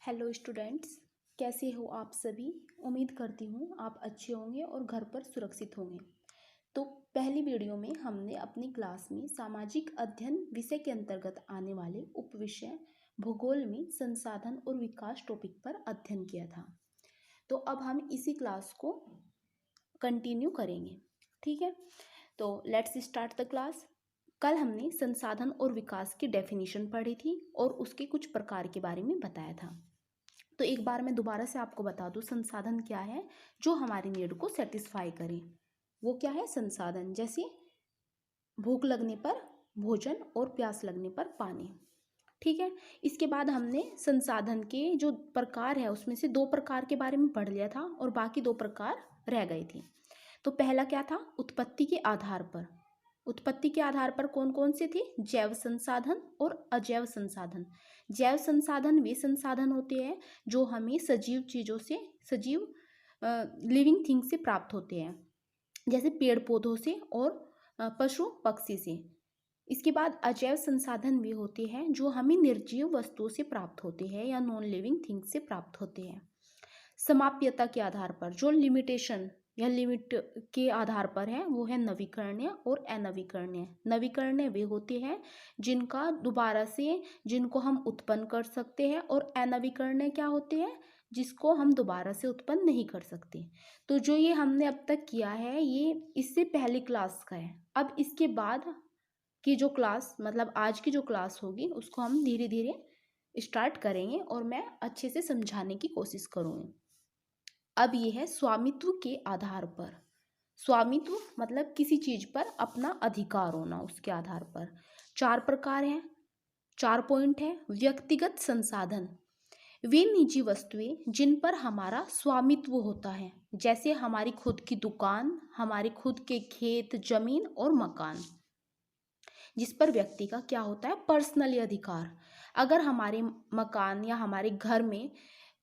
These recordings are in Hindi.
हेलो स्टूडेंट्स, कैसे हो आप सभी। उम्मीद करती हूँ आप अच्छे होंगे और घर पर सुरक्षित होंगे। तो पहली वीडियो में हमने अपनी क्लास में सामाजिक अध्ययन विषय के अंतर्गत आने वाले उपविषय भूगोल में संसाधन और विकास टॉपिक पर अध्ययन किया था। तो अब हम इसी क्लास को कंटिन्यू करेंगे। ठीक है, तो लेट्स स्टार्ट द क्लास। कल हमने संसाधन और विकास की डेफिनेशन पढ़ी थी और उसके कुछ प्रकार के बारे में बताया था। तो एक बार मैं दोबारा से आपको बता दूं, संसाधन क्या है जो हमारी नीड को सेटिस्फाई करे। वो क्या है? संसाधन जैसे भूख लगने पर भोजन और प्यास लगने पर पानी। ठीक है, इसके बाद हमने संसाधन के जो प्रकार है उसमें से दो प्रकार के बारे में पढ़ लिया था और बाकी दो प्रकार रह गए थे। तो पहला क्या था? उत्पत्ति के आधार पर। उत्पत्ति के आधार पर कौन कौन से थे? जैव संसाधन और अजैव संसाधन। जैव संसाधन वे संसाधन होते हैं जो हमें सजीव चीजों से, सजीव लिविंग थिंग से प्राप्त होते हैं, जैसे पेड़ पौधों से और पशु पक्षी से। इसके बाद अजैव संसाधन वे होते हैं जो हमें निर्जीव वस्तुओं से प्राप्त होते हैं या नॉन लिविंग थिंग से प्राप्त होते हैं। समाप्यता के आधार पर, जो लिमिटेशन या लिमिट के आधार पर है, वो है नवीकरणीय और अनवीकरणीय। नवीकरणीय वे होते हैं जिनका दोबारा से, जिनको हम उत्पन्न कर सकते हैं, और अनवीकरणीय क्या होते हैं? जिसको हम दोबारा से उत्पन्न नहीं कर सकते। तो जो ये हमने अब तक किया है ये इससे पहली क्लास का है। अब इसके बाद की जो क्लास, मतलब आज की जो क्लास होगी, उसको हम धीरे धीरे स्टार्ट करेंगे और मैं अच्छे से समझाने की कोशिश करूँगी। अब ये है स्वामित्व के आधार पर। स्वामित्व मतलब किसी चीज पर अपना अधिकार होना, उसके आधार पर। चार प्रकार हैं, 4 पॉइंट है। व्यक्तिगत संसाधन, वे निजी वस्तुएं जिन पर हमारा स्वामित्व होता है, जैसे हमारी खुद की दुकान, हमारे खुद के खेत, जमीन और मकान, जिस पर व्यक्ति का क्या होता है? पर्सनली अधिकार। अगर हमारे मकान या हमारे घर में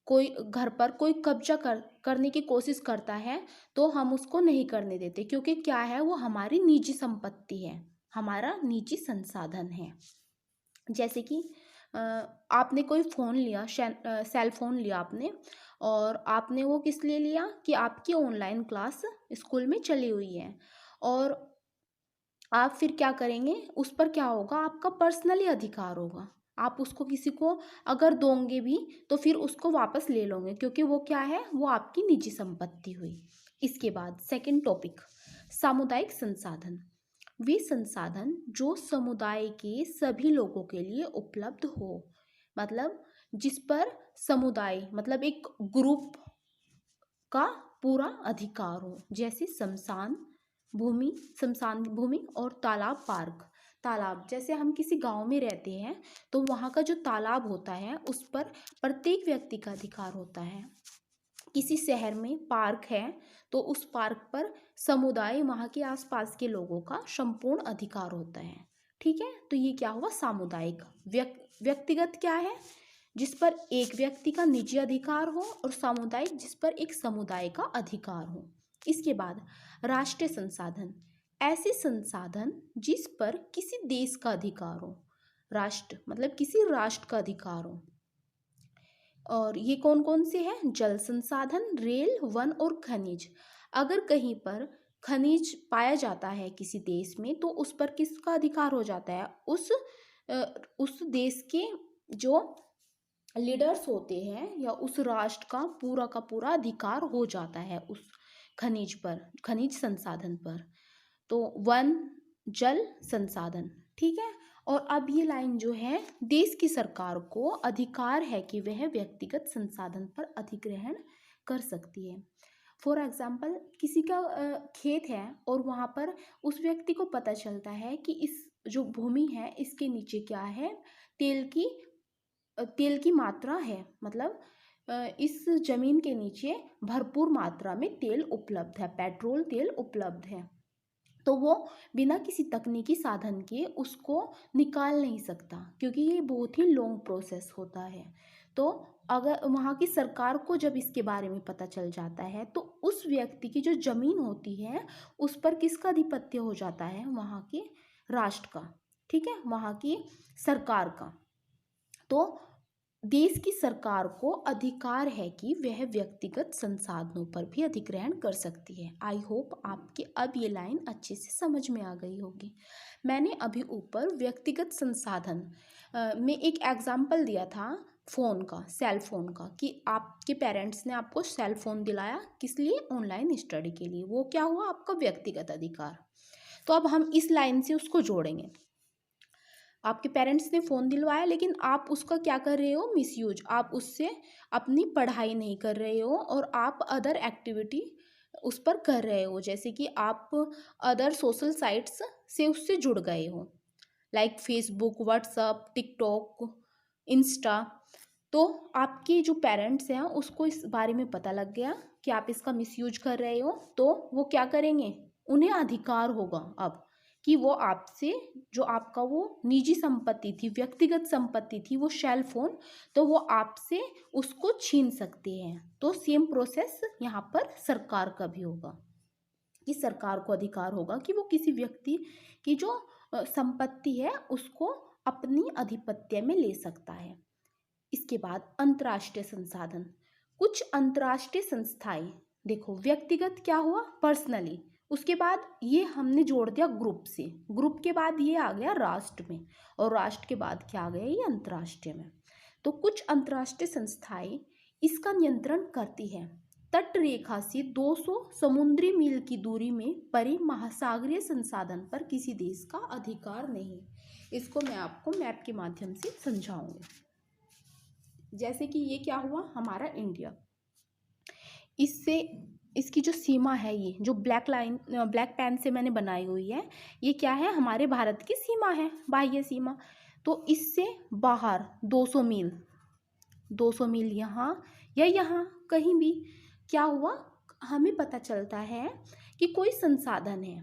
कोई, घर पर कोई कब्जा करने की कोशिश करता है तो हम उसको नहीं करने देते, क्योंकि क्या है? वो हमारी निजी संपत्ति है, हमारा निजी संसाधन है। जैसे कि आपने कोई फ़ोन लिया, सेल फोन लिया आपने, और आपने वो किस लिए लिया? कि आपकी ऑनलाइन क्लास स्कूल में चली हुई है, और आप फिर क्या करेंगे? उस पर क्या होगा? आपका पर्सनली अधिकार होगा। आप उसको किसी को अगर दोगे भी तो फिर उसको वापस ले लोगे, क्योंकि वो क्या है? वो आपकी निजी संपत्ति हुई। इसके बाद सेकंड टॉपिक, सामुदायिक संसाधन। वे संसाधन जो समुदाय के सभी लोगों के लिए उपलब्ध हो, मतलब जिस पर समुदाय, मतलब एक ग्रुप का पूरा अधिकार हो, जैसे शमशान भूमि और तालाब, पार्क। तालाब, जैसे हम किसी गांव में रहते हैं तो वहाँ का जो तालाब होता है उस पर प्रत्येक व्यक्ति का अधिकार होता है। किसी शहर में पार्क है तो उस पार्क पर समुदाय, वहाँ के आसपास के लोगों का संपूर्ण अधिकार होता है। ठीक है, तो ये क्या हुआ? सामुदायिक। व्यक्तिगत क्या है? जिस पर एक व्यक्ति का निजी अधिकार हो, और सामुदायिक जिस पर एक समुदाय का अधिकार हो। इसके बाद राष्ट्रीय संसाधन, ऐसे संसाधन जिस पर किसी देश का अधिकार हो। राष्ट्र मतलब किसी राष्ट्र का अधिकार हो। और ये कौन कौन से हैं? जल संसाधन, रेल, वन और खनिज। अगर कहीं पर खनिज पाया जाता है किसी देश में तो उस पर किसका अधिकार हो जाता है? उस देश के जो लीडर्स होते हैं या उस राष्ट्र का पूरा अधिकार हो जाता है उस खनिज पर, खनिज संसाधन पर। तो वन, जल, संसाधन। ठीक है, और अब ये लाइन जो है, देश की सरकार को अधिकार है कि वह व्यक्तिगत संसाधन पर अधिग्रहण कर सकती है। फॉर एग्जाम्पल, किसी का खेत है और वहाँ पर उस व्यक्ति को पता चलता है कि इस जो भूमि है इसके नीचे क्या है? तेल की मात्रा है, मतलब इस जमीन के नीचे भरपूर मात्रा में तेल उपलब्ध है, पेट्रोल तेल उपलब्ध है। तो वो बिना किसी तकनीकी साधन के उसको निकाल नहीं सकता, क्योंकि ये बहुत ही लॉन्ग प्रोसेस होता है। तो अगर वहाँ की सरकार को जब इसके बारे में पता चल जाता है तो उस व्यक्ति की जो जमीन होती है उस पर किसका आधिपत्य हो जाता है? वहाँ के राष्ट्र का। ठीक है, वहाँ की सरकार का। तो देश की सरकार को अधिकार है कि वह व्यक्तिगत संसाधनों पर भी अधिग्रहण कर सकती है। आई होप आपके अब ये लाइन अच्छे से समझ में आ गई होगी। मैंने अभी ऊपर व्यक्तिगत संसाधन में एक एग्जाम्पल दिया था फ़ोन का, सेल फ़ोन का, कि आपके पेरेंट्स ने आपको सेल फ़ोन दिलाया किस लिए? ऑनलाइन स्टडी के लिए। वो क्या हुआ? आपका व्यक्तिगत अधिकार। तो अब हम इस लाइन से उसको जोड़ेंगे। आपके पेरेंट्स ने फ़ोन दिलवाया लेकिन आप उसका क्या कर रहे हो? मिसयूज। आप उससे अपनी पढ़ाई नहीं कर रहे हो और आप अदर एक्टिविटी उस पर कर रहे हो, जैसे कि आप अदर सोशल साइट्स से उससे जुड़ गए हो, like Facebook, WhatsApp, TikTok, Insta. तो आपके जो पेरेंट्स हैं उसको इस बारे में पता लग गया कि आप इसका मिसयूज कर रहे हो, तो वो क्या करेंगे? उन्हें अधिकार होगा अब कि वो आपसे जो आपका वो निजी संपत्ति थी, व्यक्तिगत संपत्ति थी, वो सेल फोन, तो वो आपसे उसको छीन सकते हैं। तो सेम प्रोसेस यहाँ पर सरकार का भी होगा कि सरकार को अधिकार होगा कि वो किसी व्यक्ति की जो संपत्ति है उसको अपनी आधिपत्य में ले सकता है। इसके बाद अंतर्राष्ट्रीय संसाधन। कुछ अंतर्राष्ट्रीय संस्थाएं, देखो व्यक्तिगत क्या हुआ? पर्सनली। उसके बाद ये हमने जोड़ दिया ग्रुप से, ग्रुप के बाद ये आ गया राष्ट्र में, और राष्ट्र के बाद क्या आ गया? ये अंतर्राष्ट्रीय में। तो कुछ अंतर्राष्ट्रीय संस्थाएं इसका नियंत्रण करती है। तट रेखा से 200 समुद्री मील की दूरी में परे महासागरीय संसाधन पर किसी देश का अधिकार नहीं। इसको मैं आपको मैप के माध्यम से समझाऊंगी। जैसे कि ये क्या हुआ? हमारा इंडिया, इससे इसकी जो सीमा है, ये जो ब्लैक लाइन, ब्लैक पेन से मैंने बनाई हुई है, ये क्या है? हमारे भारत की सीमा है, बाह्य सीमा। तो इससे बाहर 200 मील, 200 मील यहाँ या यहाँ कहीं भी क्या हुआ? हमें पता चलता है कि कोई संसाधन है,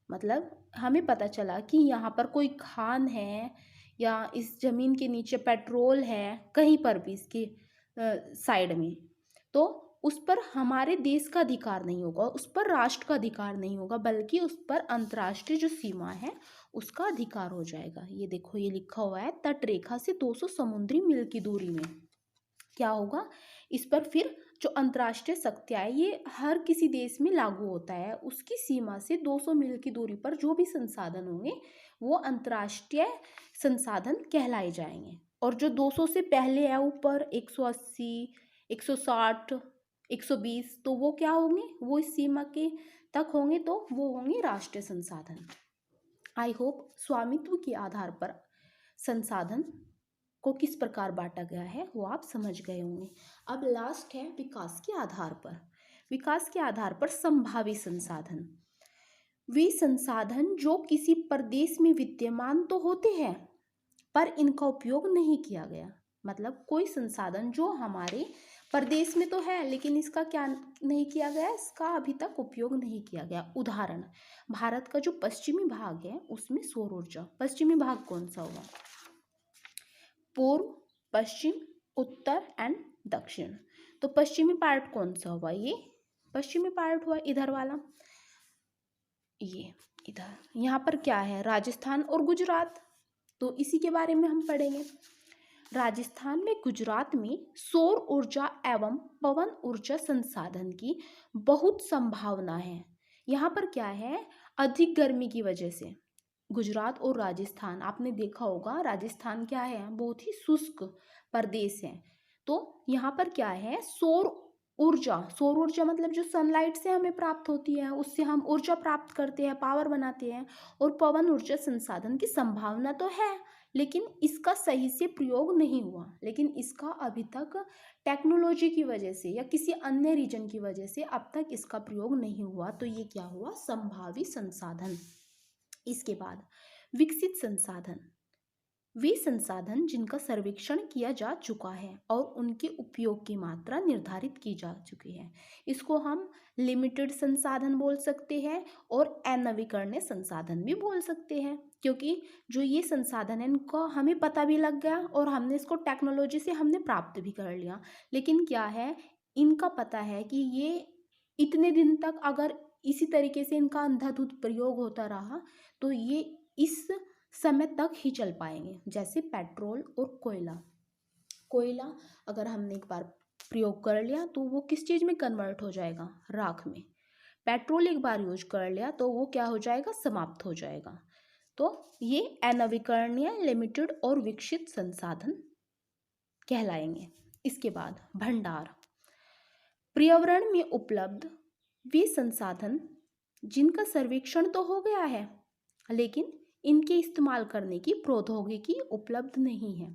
मतलब हमें पता चला कि यहाँ पर कोई खान है या इस जमीन के नीचे पेट्रोल है, कहीं पर भी इसके साइड में, तो उस पर हमारे देश का अधिकार नहीं होगा, उस पर राष्ट्र का अधिकार नहीं होगा, बल्कि उस पर अंतर्राष्ट्रीय जो सीमा है उसका अधिकार हो जाएगा। ये देखो, ये लिखा हुआ है तट रेखा से 200 समुद्री मील की दूरी में। क्या होगा? इस पर फिर जो अंतर्राष्ट्रीय शक्तियां है, ये हर किसी देश में लागू होता है। उसकी सीमा से 200 मील की दूरी पर जो भी संसाधन होंगे वो अंतर्राष्ट्रीय संसाधन कहलाए जाएंगे। और जो 200 से पहले है ऊपर, 180, 160, 120, तो वो क्या होंगे? वो इस सीमा के तक होंगे, तो वो होंगे राष्ट्रीय संसाधन। आई होप स्वामित्व के आधार पर संसाधन को किस प्रकार बांटा गया है वो आप समझ गए होंगे। अब लास्ट है विकास के आधार पर। विकास के आधार पर संभावी संसाधन, वे संसाधन जो किसी प्रदेश में विद्यमान तो होते हैं पर इनका उपयोग नहीं किया गया। मतलब कोई संसाधन जो हमारे प्रदेश में तो है लेकिन इसका क्या नहीं किया गया? इसका अभी तक उपयोग नहीं किया गया। उदाहरण, भारत का जो पश्चिमी भाग है उसमें सौर ऊर्जा। पश्चिमी भाग कौन सा होगा? पूर्व, पश्चिम, उत्तर एंड दक्षिण। तो पश्चिमी पार्ट कौन सा हुआ? ये पश्चिमी पार्ट हुआ, इधर वाला, ये इधर। यहाँ पर क्या है? राजस्थान और गुजरात, तो इसी के बारे में हम पढ़ेंगे। राजस्थान में, गुजरात में सौर ऊर्जा एवं पवन ऊर्जा संसाधन की बहुत संभावना है। यहाँ पर क्या है? अधिक गर्मी की वजह से गुजरात और राजस्थान, आपने देखा होगा राजस्थान क्या है? बहुत ही शुष्क प्रदेश है। तो यहाँ पर क्या है? सौर ऊर्जा, सौर ऊर्जा मतलब जो सनलाइट से हमें प्राप्त होती है, उससे हम ऊर्जा प्राप्त करते हैं, पावर बनाते हैं। और पवन ऊर्जा संसाधन की संभावना तो है लेकिन इसका सही से प्रयोग नहीं हुआ। लेकिन इसका अभी तक टेक्नोलॉजी की वजह से या किसी अन्य रीजन की वजह से अब तक इसका प्रयोग नहीं हुआ। तो ये क्या हुआ? संभावी संसाधन। इसके बाद विकसित संसाधन, वे संसाधन जिनका सर्वेक्षण किया जा चुका है और उनके उपयोग की मात्रा निर्धारित की जा चुकी है। इसको हम लिमिटेड संसाधन बोल सकते हैं और अनवीकरणीय संसाधन भी बोल सकते हैं, क्योंकि जो ये संसाधन है इनको हमें पता भी लग गया और हमने इसको टेक्नोलॉजी से हमने प्राप्त भी कर लिया। लेकिन क्या है, इनका पता है कि ये इतने दिन तक अगर इसी तरीके से इनका अंधाधुंध प्रयोग होता रहा तो ये इस समय तक ही चल पाएंगे, जैसे पेट्रोल और कोयला। कोयला अगर हमने एक बार प्रयोग कर लिया तो वो किस चीज़ में कन्वर्ट हो जाएगा, राख में। पेट्रोल एक बार यूज कर लिया तो वो क्या हो जाएगा, समाप्त हो जाएगा। तो ये अनवीकरणीय, लिमिटेड और विकसित संसाधन कहलाएंगे। इसके बाद भंडार, पर्यावरण में उपलब्ध वे संसाधन जिनका सर्वेक्षण तो हो गया है लेकिन इनके इस्तेमाल करने की प्रौद्योगिकी उपलब्ध नहीं है।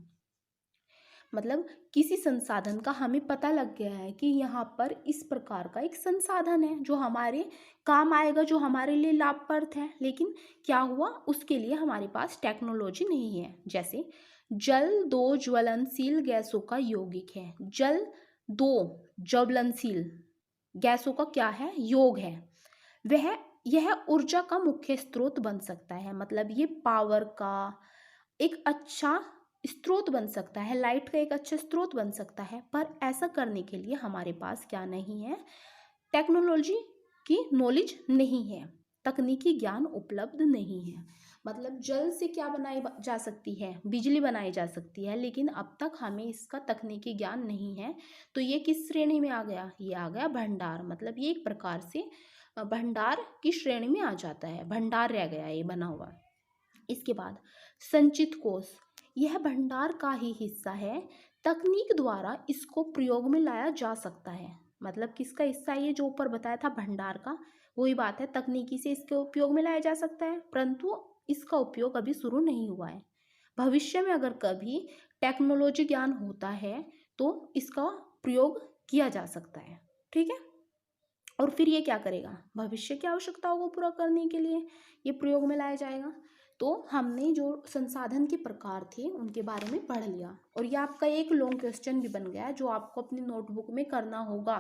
मतलब किसी संसाधन का हमें पता लग गया है कि यहाँ पर इस प्रकार का एक संसाधन है जो हमारे काम आएगा, जो हमारे लिए लाभप्रद है, लेकिन क्या हुआ, उसके लिए हमारे पास टेक्नोलॉजी नहीं है। जैसे जल दो ज्वलनशील गैसों का यौगिक है। जल दो ज्वलनशील गैसों का क्या है, योग है। वह यह ऊर्जा का मुख्य स्रोत बन सकता है। मतलब ये पावर का एक अच्छा स्रोत बन सकता है, लाइट का एक अच्छा स्रोत बन सकता है, पर ऐसा करने के लिए हमारे पास क्या नहीं है, टेक्नोलॉजी की नॉलेज नहीं है, तकनीकी ज्ञान उपलब्ध नहीं है। मतलब जल से क्या बनाई जा सकती है, बिजली बनाई जा सकती है, लेकिन अब तक हमें इसका तकनीकी ज्ञान नहीं है। तो ये किस श्रेणी में आ गया, ये आ गया भंडार। मतलब ये एक प्रकार से भंडार की श्रेणी में आ जाता है, भंडार रह गया ये बना हुआ। इसके बाद संचित कोष, यह भंडार का ही हिस्सा है, तकनीक द्वारा इसको प्रयोग में लाया जा सकता है। मतलब किसका हिस्सा, ये जो ऊपर बताया था भंडार का, वही बात है, तकनीकी से इसके उपयोग में लाया जा सकता है, परंतु इसका उपयोग अभी शुरू नहीं हुआ है। भविष्य में अगर कभी टेक्नोलॉजी ज्ञान होता है तो इसका प्रयोग किया जा सकता है। ठीक है, और फिर ये क्या करेगा, भविष्य की आवश्यकताओं को पूरा करने के लिए ये प्रयोग में लाया जाएगा। तो हमने जो संसाधन के प्रकार थे उनके बारे में पढ़ लिया, और ये आपका एक लॉन्ग क्वेश्चन भी बन गया है जो आपको अपनी नोटबुक में करना होगा।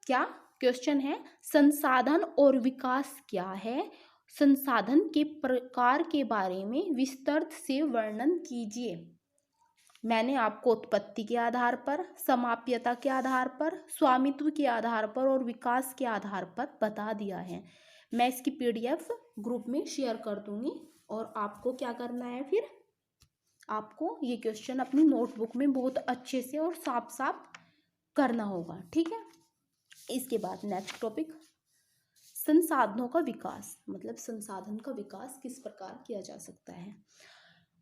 क्या क्वेश्चन है, संसाधन और विकास क्या है, संसाधन के प्रकार के बारे में विस्तृत से वर्णन कीजिए। मैंने आपको उत्पत्ति के आधार पर, समाप्यता के आधार पर, स्वामित्व के आधार पर और विकास के आधार पर बता दिया है। मैं इसकी पीडीएफ ग्रुप में शेयर कर दूंगी, और आपको क्या करना है, फिर आपको ये क्वेश्चन अपनी नोटबुक में बहुत अच्छे से और साफ साफ करना होगा। ठीक है, इसके बाद नेक्स्ट टॉपिक, संसाधनों का विकास। मतलब संसाधन का विकास किस प्रकार किया जा सकता है।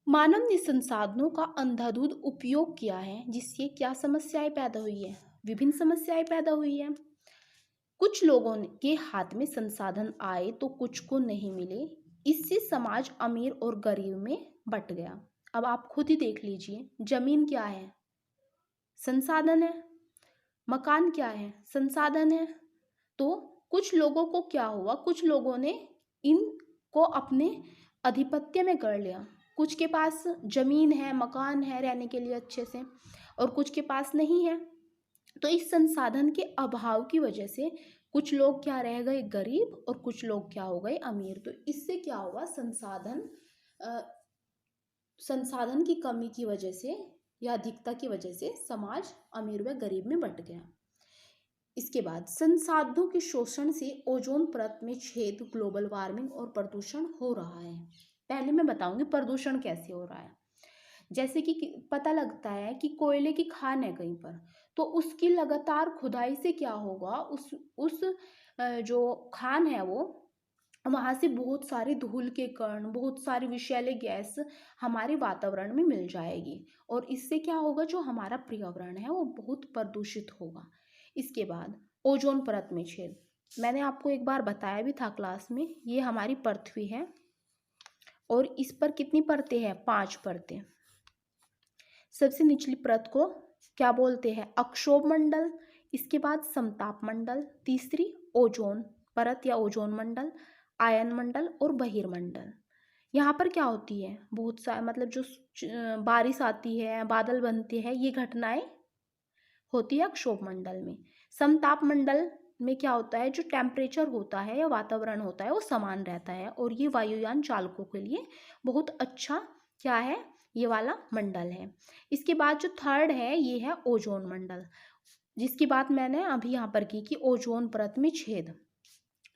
मानव ने संसाधनों का अंधाधुंध उपयोग किया है, जिससे क्या समस्याएं पैदा हुई है, विभिन्न समस्याएं पैदा हुई है। कुछ लोगों के हाथ में संसाधन आए तो कुछ को नहीं मिले, इससे समाज अमीर और गरीब में बंट गया। अब आप खुद ही देख लीजिए, जमीन क्या है, संसाधन है, मकान क्या है, संसाधन है। तो कुछ लोगों को क्या हुआ, कुछ लोगों ने इनको अपने आधिपत्य में कर लिया। कुछ के पास जमीन है, मकान है रहने के लिए अच्छे से, और कुछ के पास नहीं है। तो इस संसाधन के अभाव की वजह से कुछ लोग क्या रह गए, गरीब, और कुछ लोग क्या हो गए, अमीर। तो इससे क्या हुआ, संसाधन की कमी की वजह से या अधिकता की वजह से समाज अमीर व गरीब में बंट गया। इसके बाद संसाधनों के शोषण से ओजोन परत में छेद, ग्लोबल वार्मिंग और प्रदूषण हो रहा है। पहले मैं बताऊंगी प्रदूषण कैसे हो रहा है। जैसे कि पता लगता है कि कोयले की खान है कहीं पर, तो उसकी लगातार खुदाई से क्या होगा, उस जो खान है वो, वहाँ से बहुत सारे धूल के कण, बहुत सारी विषैले गैस हमारे वातावरण में मिल जाएगी, और इससे क्या होगा, जो हमारा पर्यावरण है वो बहुत प्रदूषित होगा। इसके बाद ओजोन परत में छेद, मैंने आपको एक बार बताया भी था क्लास में, ये हमारी पृथ्वी है और इस पर कितनी परतें हैं, 5 परतें। सबसे निचली परत को क्या बोलते हैं, अक्षोभ मंडल। इसके बाद समताप मंडल, तीसरी ओजोन परत या ओजोन मंडल, आयन मंडल और बहिर्मंडल। यहाँ पर क्या होती है, बहुत सा मतलब जो बारिश आती है, बादल बनते हैं, ये घटनाएं होती है अक्षोभ मंडल में। समताप मंडल में क्या होता है, जो टेम्परेचर होता है या वातावरण होता है वो समान रहता है, और ये वायुयान चालकों के लिए बहुत अच्छा क्या है, ये वाला मंडल है। इसके बाद जो थर्ड है ये है ओजोन मंडल, जिसकी बात मैंने अभी यहाँ पर की कि ओजोन परत में छेद।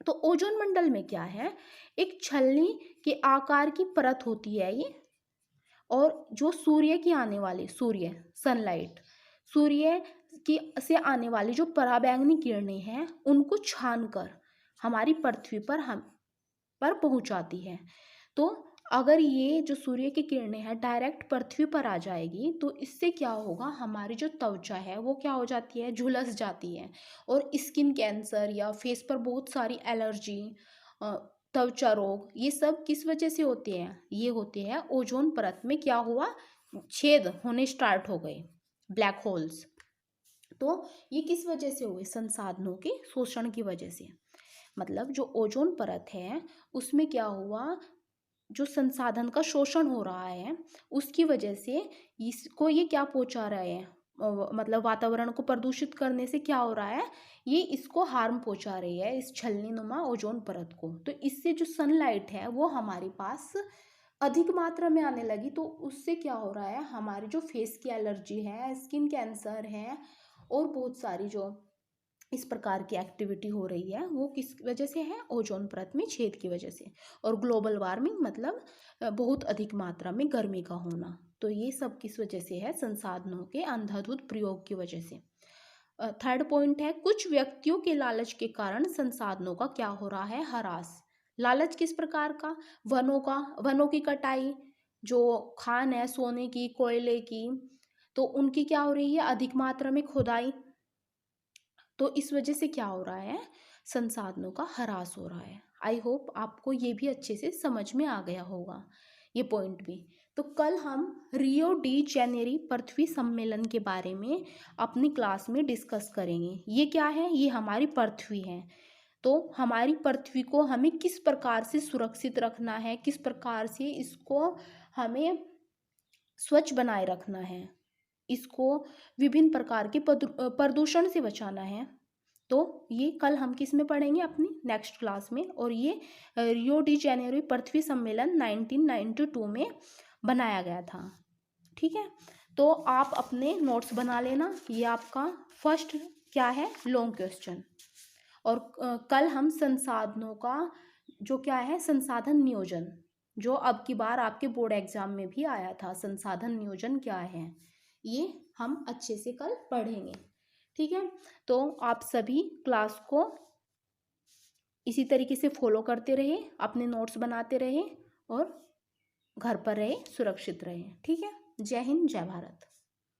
तो ओजोन मंडल में क्या है, एक छलनी के आकार की परत होती है ये, और जो सूर्य की आने वाली सनलाइट, सूर्य की से आने वाली जो पराबैंगनी किरणें हैं उनको छानकर हमारी पृथ्वी पर पहुंचाती है। तो अगर ये जो सूर्य की किरणें हैं डायरेक्ट पृथ्वी पर आ जाएगी तो इससे क्या होगा, हमारी जो त्वचा है वो क्या हो जाती है, झुलस जाती है। और स्किन कैंसर या फेस पर बहुत सारी एलर्जी, त्वचा रोग, ये सब किस वजह से होते हैं, ये होते हैं ओजोन परत में क्या हुआ, छेद होने स्टार्ट हो गए, ब्लैक होल्स। तो ये किस वजह से हुए, संसाधनों के शोषण की वजह से। मतलब जो ओजोन परत है उसमें क्या हुआ, जो संसाधन का शोषण हो रहा है उसकी वजह से इसको ये क्या पहुंचा रहा है, मतलब वातावरण को प्रदूषित करने से क्या हो रहा है, ये इसको हार्म पहुंचा रही है, इस छलनी नुमा ओजोन परत को। तो इससे जो सनलाइट है वो हमारे पास अधिक मात्रा में आने लगी, तो उससे क्या हो रहा है, हमारी जो फेस की एलर्जी है, स्किन कैंसर है और बहुत सारी जो इस प्रकार की एक्टिविटी हो रही है वो किस वजह से है, ओजोन परत में छेद की वजह से। और ग्लोबल वार्मिंग मतलब बहुत अधिक मात्रा में गर्मी का होना, तो ये सब किस वजह से है, संसाधनों के अंधाधुंध प्रयोग की वजह से। थर्ड पॉइंट है, कुछ व्यक्तियों के लालच के कारण संसाधनों का क्या हो रहा है, ह्रास। लालच किस प्रकार का, वनों की कटाई, जो खान है सोने की, कोयले की, तो उनकी क्या हो रही है, अधिक मात्रा में खुदाई। तो इस वजह से क्या हो रहा है, संसाधनों का ह्रास हो रहा है। आई होप आपको ये भी अच्छे से समझ में आ गया होगा, ये पॉइंट भी। तो कल हम रियो डी जेनेरी पृथ्वी सम्मेलन के बारे में अपनी क्लास में डिस्कस करेंगे। ये क्या है, ये हमारी पृथ्वी है। तो हमारी पृथ्वी को हमें किस प्रकार से सुरक्षित रखना है, किस प्रकार से इसको हमें स्वच्छ बनाए रखना है, इसको विभिन्न प्रकार के प्रदूषण से बचाना है। तो ये कल हम किस में पढ़ेंगे, अपनी नेक्स्ट क्लास में। और ये रियो डी जेनेरो पृथ्वी सम्मेलन 1992 में बनाया गया था। ठीक है, तो आप अपने नोट्स बना लेना, ये आपका फर्स्ट क्या है, लॉन्ग क्वेश्चन। और कल हम संसाधनों का जो क्या है, संसाधन नियोजन, जो अब की बार आपके बोर्ड एग्जाम में भी आया था, संसाधन नियोजन क्या है, ये हम अच्छे से कल पढ़ेंगे। ठीक है, तो आप सभी क्लास को इसी तरीके से फॉलो करते रहे, अपने नोट्स बनाते रहे और घर पर रहे, सुरक्षित रहे। ठीक है, जय हिंद, जय भारत।